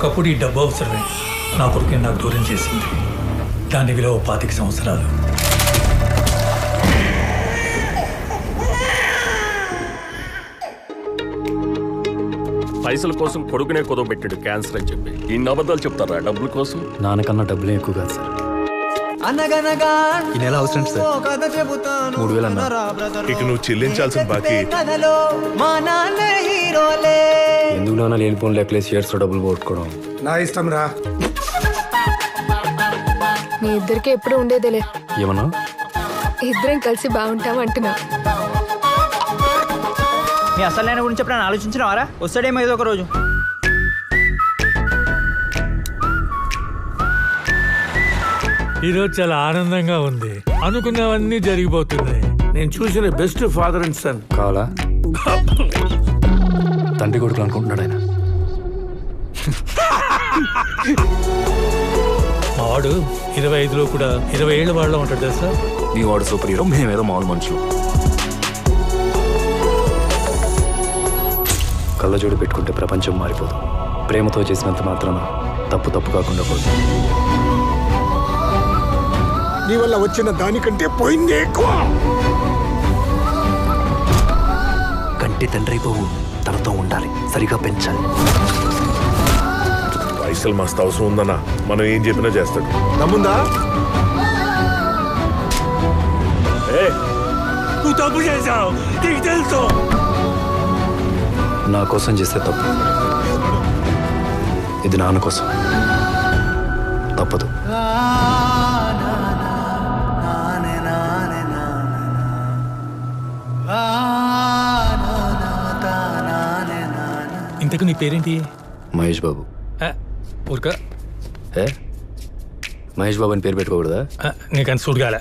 ఒకప్పుడు ఈ డబ్బు అవసరమే నా కొడుకుని నాకు దూరం చేసింది. దాని విలువ 25 సంవత్సరాలు. పైసల కోసం కొడుకునే కుదవబెట్టాడు క్యాన్సర్ అని చెప్పి ఇన్ని అబద్ధాలు చెప్తారా డబ్బుల కోసం? నాన్నకన్నా డబ్బులే ఎక్కువ కాదు సార్. ఈ నెల అవసరం సార్ 3000 అన్నా. ఇక నువ్వు చెల్లించాల్సిన బాకీ ఎందుకులోనా లేనిపోని లెక్కలేసి షేర్స్ డబ్బులు కొట్టుకోవడం నా ఇష్టం రా. మీ ఇద్దరికి ఎప్పుడు ఉండేదేలే. ఏమన్నా ఇద్దరం కలిసి బాగుంటాం అంటున్నా. మీ అసలు నేను గురించి ఎప్పుడైనా ఆలోచించినవారా? వస్తాడేమో ఏదో ఒక రోజు. ఈరోజు చాలా ఆనందంగా ఉంది. అనుకున్నవన్నీ జరిగిపోతున్నాయి. నేను చూసిన బెస్ట్ ఫాదర్ అండ్ సన్. కావాలా? తండ్రి కొడుకులు అనుకుంటున్నాడు ఆయన. మా వాడు 25లో కూడా 20 ఏళ్ళ వాళ్ళలో ఉంటాడు కదా సార్. నీ వాడు సూపర్ హీరో, మేమేదో మామూలు మనుషులు. కళ్ళజోడు పెట్టుకుంటే ప్రపంచం మారిపోదు. ప్రేమతో చేసినంత మాత్రాన తప్పు తప్పు కాకుండా పోదు. నీ వల్ల వచ్చిన దానికంటే పోయిందే ఎక్కువ. కంటి తండ్రి పోవు, తనతో ఉండాలి, సరిగా పెంచాలి. పైసలు మస్తు అవసరం ఉందన్నా, మనం ఏం చెప్పినా చేస్తాడు. నమ్ముందా? నువ్వు తప్పు చేశావు, నీకు తెలుసు. నా కోసం చేస్తే తప్పు, ఇది నాన్న కోసం తప్పదు. ఇంతకు నీ పేరేంటి? మహేష్ బాబు. ఊరిక ఏ మహేష్ బాబు అని పేరు పెట్టుకోకూడదా? నీకు అని సూట్ కాలే.